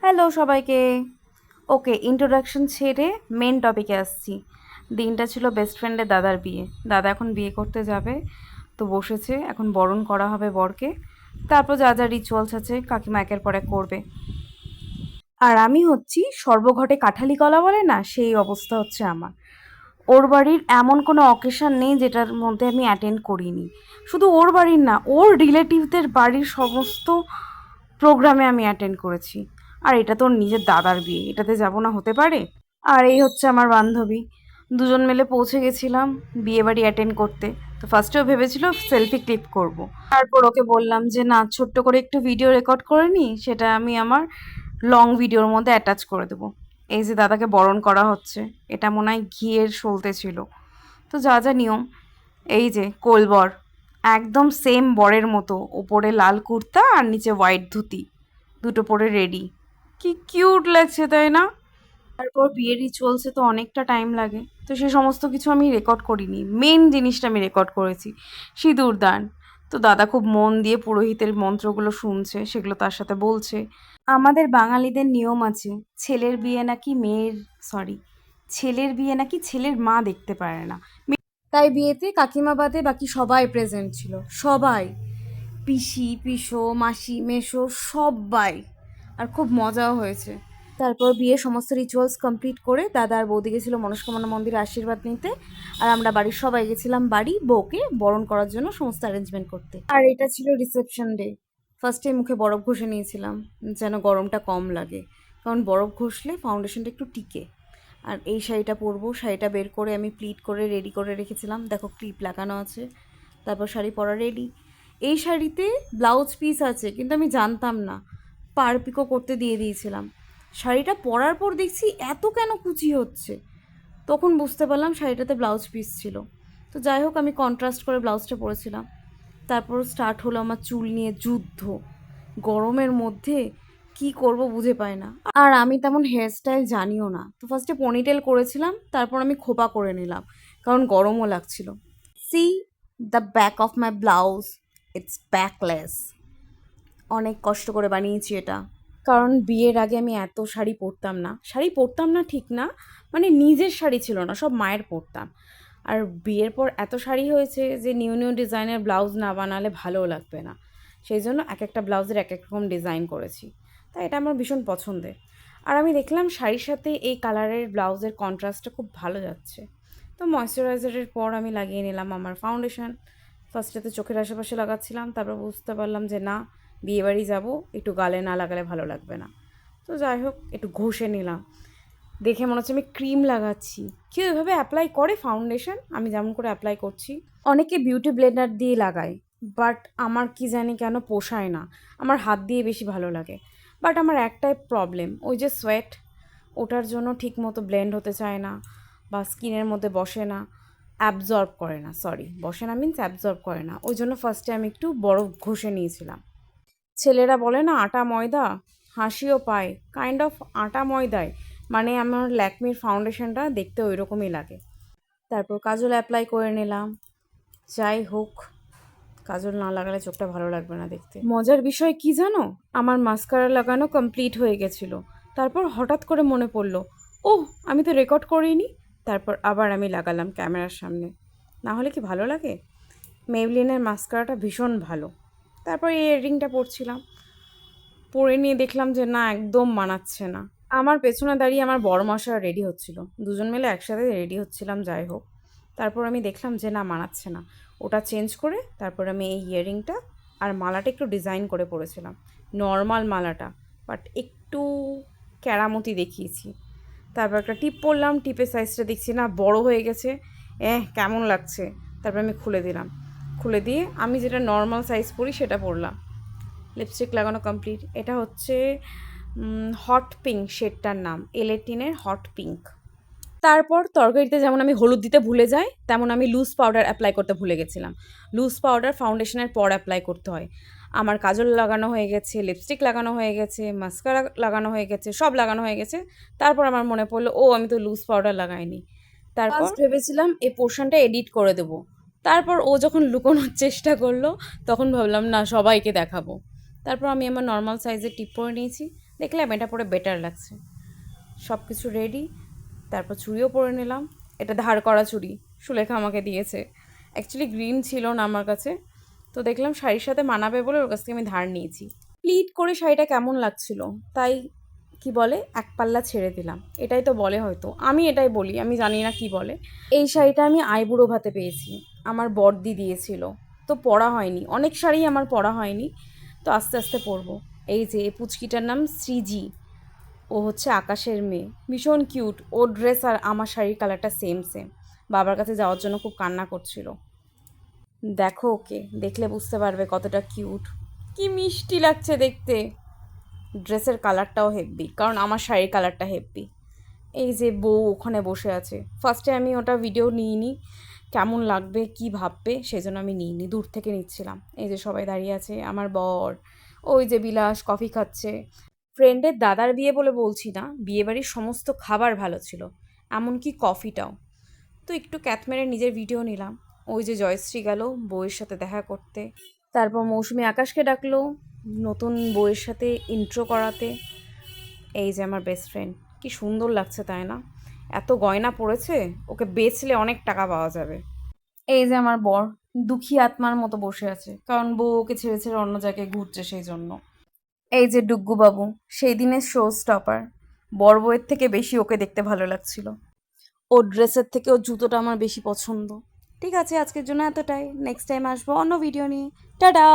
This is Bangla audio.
হ্যালো সবাইকে। ওকে, ইন্ট্রোডাকশন ছেড়ে মেন টপিকে আসছি। দিনটা ছিল বেস্ট ফ্রেন্ডের দাদার বিয়ে। দাদা এখন বিয়ে করতে যাবে, তো বসেছে, এখন বরণ করা হবে বরকে। তারপর যা যা রিচুয়ালস আছে কাকিমা একের পর এক করবে। আর আমি হচ্ছি সর্বঘটে কাঠালি কলা বলে না, সেই অবস্থা হচ্ছে আমার। ওর বাড়ির এমন কোনো অকেশন নেই যেটার মধ্যে আমি অ্যাটেন্ড করিনি। শুধু ওর বাড়ির না, ওর রিলেটিভদের বাড়ির সমস্ত প্রোগ্রামে আমি অ্যাটেন্ড করেছি। আর এটা তো ওর নিজের দাদার বিয়ে, এটাতে যাব না হতে পারে? আর এই হচ্ছে আমার বান্ধবী। দুজন মিলে পৌঁছে গেছিলাম বিয়ে বাড়ি অ্যাটেন্ড করতে। তো ফার্স্টেও ভেবেছিল সেলফি ক্লিক করব। তারপর ওকে বললাম যে না, ছোট্ট করে একটু ভিডিও রেকর্ড করে নিই, সেটা আমি আমার লং ভিডিওর মধ্যে অ্যাটাচ করে দেবো। এই যে দাদাকে বরণ করা হচ্ছে, এটা মনে হয় ঘিয়ের সলতে ছিল। তো যা যা নিয়ম, এই যে কোলবর, একদম সেম বরের মতো, ওপরে লাল কুর্তা আর নিচে হোয়াইট ধুতি, দুটো পরে রেডি। কি কিউট লাগছে তাই না? তারপর বিয়ের রিচুয়ালসে তো অনেকটা টাইম লাগে, তো সে সমস্ত কিছু আমি রেকর্ড করিনি। মেন জিনিসটা আমি রেকর্ড করেছি, সিঁদুর দান। তো দাদা খুব মন দিয়ে পুরোহিতের মন্ত্রগুলো শুনছে, সেগুলো তার সাথে বলছে। আমাদের বাঙালিদের নিয়ম আছে, ছেলের বিয়ে নাকি মেয়ের, সরি, ছেলের বিয়ে নাকি ছেলের মা দেখতে পারে না। তাই বিয়েতে কাকিমা বাদে বাকি সবাই প্রেজেন্ট ছিল, সবাই, পিসি পিসো মাসি মেসো সবাই। আর খুব মজাও হয়েছে। তারপর বিয়ের সমস্ত রিচুয়ালস কমপ্লিট করে দাদা আর বৌদি গেছিলো মনস্কামনা মন্দিরে আশীর্বাদ নিতে। আর আমরা বাড়ির সবাই গেছিলাম বাড়ি বউকে বরণ করার জন্য সমস্ত অ্যারেঞ্জমেন্ট করতে। আর এটা ছিল রিসেপশন ডে। ফার্স্টে মুখে বরফ ঘষে নিয়েছিলাম যেন গরমটা কম লাগে, কারণ বরফ ঘষলে ফাউন্ডেশনটা একটু টিকে। আর এই শাড়িটা পরবো, শাড়িটা বের করে আমি প্লিট করে রেডি করে রেখেছিলাম, দেখো ক্লিপ লাগানো আছে। তারপর শাড়ি পরা রেডি। এই শাড়িতে ব্লাউজ পিস আছে কিন্তু আমি জানতাম না, পার পিকো করতে দিয়ে দিয়েছিলাম। শাড়িটা পরার পর দেখছি এত কেন কুচি হচ্ছে, তখন বুঝতে পারলাম শাড়িটাতে ব্লাউজ পিস ছিল। তো যাই হোক, আমি কন্ট্রাস্ট করে ব্লাউজটা পরেছিলাম। তারপর স্টার্ট হলো আমার চুল নিয়ে যুদ্ধ। গরমের মধ্যে কি করব বুঝে পাই না। আর আমি তেমন হেয়ারস্টাইল জানিও না, তো ফার্স্টে পনিটেল করেছিলাম, তারপর আমি খোপা করে নিলাম, কারণ গরমও লাগছিল। C the back of my blouse, it's backless. অনেক কষ্ট করে বানিয়েছি এটা, কারণ বিয়ের আগে আমি এত শাড়ি পরতাম না। শাড়ি পরতাম না ঠিক না, মানে নিজের শাড়ি ছিল না, সব মায়ের পরতাম। আর বিয়ের পর এত শাড়ি হয়েছে যে নিউ নিউ ডিজাইনের ব্লাউজ না বানালে ভালোও লাগবে না। সেই জন্য এক একটা ব্লাউজের এক এক রকম ডিজাইন করেছি। তাই এটা আমার ভীষণ পছন্দের। আর আমি দেখলাম শাড়ির সাথে এই কালারের ব্লাউজের কন্ট্রাস্টটা খুব ভালো যাচ্ছে। তো ময়শ্চারাইজারের পর আমি লাগিয়ে নিলাম আমার ফাউন্ডেশন। ফার্স্টেতে চোখের আশেপাশে লাগাচ্ছিলাম, তারপর বুঝতে পারলাম যে না, বিয়েবাড়ি যাব, একটু গালে না লাগালে ভালো লাগবে না। তো যাই হোক, একটু ঘষে নিলাম। দেখে মনে হচ্ছে আমি ক্রিম লাগাচ্ছি। কেউ এভাবে অ্যাপ্লাই করে ফাউন্ডেশন, আমি যেমন করে অ্যাপ্লাই করছি? অনেকে বিউটি ব্লেন্ডার দিয়ে লাগায়, বাট আমার কি জানি কেন পোষায় না। আমার হাত দিয়ে বেশি ভালো লাগে। বাট আমার একটাই প্রবলেম, ওই যে সোয়েট, ওটার জন্য ঠিক মতো ব্লেন্ড হতে চায় না, বা স্কিনের মধ্যে বসে না, অ্যাবজর্ব করে না, সরি, বসে না মিন্স অ্যাবজর্ব করে না। ওই জন্য ফার্স্টে আমি একটু বরফ ঘষে নিয়েছিলাম। ছেলেরা বলে না আটা ময়দা, হাসিও পায়, কাইন্ড অফ আটা ময়দায়। মানে আমার ল্যাকমির ফাউন্ডেশনটা দেখতে ওই রকমই লাগে। তারপর কাজল অ্যাপ্লাই করে নিলাম। যাই হোক, কাজল না লাগালে চোখটা ভালো লাগবে না দেখতে। মজার বিষয় কি জানো, আমার মাস্কারা লাগানো কমপ্লিট হয়ে গেছিলো। তারপর হঠাৎ করে মনে পড়লো, ওহ, আমি তো রেকর্ড করিনি। তারপর আবার আমি লাগালাম ক্যামেরার সামনে। না হলে কি ভালো লাগে? মেবলিনের মাস্কারাটা ভীষণ ভালো। তারপর এই ইয়াররিংটা পরছিলাম, পরে নিয়ে দেখলাম যে না, একদম মানাচ্ছে না। আমার পেছনে দাঁড়িয়ে আমার বড়মশা রেডি হচ্ছিল, দুজন মিলে একসাথে রেডি হচ্ছিলাম। যাই হোক, তারপর আমি দেখলাম যে না, মানাচ্ছে না। ওটা চেঞ্জ করে তারপর আমি এই ইয়াররিংটা আর মালাটা একটু ডিজাইন করে পরেছিলাম। নর্মাল মালাটা, বাট একটু ক্যারামতি দেখিয়েছি। তারপর একটা টিপ পরলাম, টিপের সাইজটা দেখছি না বড় হয়ে গেছে, কেমন লাগছে। তারপর আমি খুলে দিলাম, খুলে দিয়ে আমি যেটা নর্মাল সাইজ পরি সেটা পরলাম। লিপস্টিক লাগানো কমপ্লিট। এটা হচ্ছে হট পিঙ্ক, শেডটার নাম এলেটিনের হট পিঙ্ক। তারপর তরকারিতে যেমন আমি হলুদ দিতে ভুলে যাই, তেমন আমি লুজ পাউডার অ্যাপ্লাই করতে ভুলে গেছিলাম। লুজ পাউডার ফাউন্ডেশনের পর অ্যাপ্লাই করতে হয়। আমার কাজল লাগানো হয়ে গেছে, লিপস্টিক লাগানো হয়ে গেছে, মাস্কারা লাগানো হয়ে গেছে, সব লাগানো হয়ে গেছে। তারপর আমার মনে পড়লো, ও, আমি তো লুজ পাউডার লাগাইনি। তারপর ভেবেছিলাম এই পোর্শনটা এডিট করে দেবো। তারপর ও যখন লুকোনোর চেষ্টা করলো, তখন ভাবলাম না, সবাইকে দেখাবো। তারপর আমি আমার নর্মাল সাইজের টিপ পরে নিয়েছি। দেখলাম এটা পরে বেটার লাগছে। সব কিছু রেডি, তারপর চুড়িও পরে নিলাম। এটা ধার করা চুড়ি, সুলেখা আমাকে দিয়েছে। অ্যাকচুয়ালি গ্রিন ছিল না আমার কাছে, তো দেখলাম শাড়ির সাথে মানাবে বলে ওর কাছ থেকে আমি ধার নিয়েছি। প্লিট করে শাড়িটা কেমন লাগছিল, তাই কি বলে এক পাল্লা ছেড়ে দিলাম, এটাই তো বলে হয়তো, আমি এটাই বলি, আমি জানি না কি বলে। এই শাড়িটা আমি আইবুড়ো ভাতে পেয়েছি, আমার বড়দি দিয়েছিল, তো পরা হয়নি, অনেক শাড়ি আমার পরা হয়নি, তো আস্তে আস্তে পরবো। এই যে এই পুচকিটার নাম সৃজি, ও হচ্ছে আকাশের মেয়ে, ভীষণ কিউট। ওর ড্রেস আর আমার শাড়ির কালারটা সেম সেম। বাবার কাছে যাওয়ার জন্য খুব কান্না করছিল। দেখো ওকে, দেখলে বুঝতে পারবে কতটা কিউট, কি মিষ্টি লাগছে দেখতে। ড্রেসের কালারটাও হেব্বি, কারণ আমার শাড়ির কালারটা হেব্বি। এই যে বউ ওখানে বসে আছে, ফার্স্টে আমি ওটা ভিডিও নিইনি, কেমন লাগবে কি ভাববে সেজন্য আমি নিইনি, দূর থেকে নিচ্ছিলাম। এই যে সবাই দাঁড়িয়ে আছে, আমার বর, ওই যে বিলাস কফি খাচ্ছে। ফ্রেন্ডের দাদার বিয়ে বলে বলছি না, বিয়েবাড়ির সমস্ত খাবার ভালো ছিল, এমনকি কফিটাও। তো একটু ক্যাথ মেরে নিজের ভিডিও নিলাম। ওই যে জয়শ্রী গেল বউয়ের সাথে দেখা করতে, তারপর মৌসুমি আকাশকে ডাকলো নতুন বউয়ের সাথে ইন্ট্রো করাতে। এই যে আমার বেস্ট ফ্রেন্ড, কি সুন্দর লাগছে তাই না? এত গয়না পড়েছে, ওকে বেচলে অনেক টাকা পাওয়া যাবে। এই যে আমার বর, দুঃখী আত্মার মতো বসে আছে, কারণ বউ ওকে ছেড়ে ছেড়ে অন্য জায়গায় ঘুরছে সেই জন্য। এই যে ডুগ্গু বাবু, সেই দিনের শো স্টপার, বর বউয়ের থেকে বেশি ওকে দেখতে ভালো লাগছিল। ওর ড্রেসের থেকে ওর জুতোটা আমার বেশি পছন্দ। ঠিক আছে, আজকের জন্য এতটাই, নেক্সট টাইম আসবো অন্য ভিডিও নিয়ে। টাটা।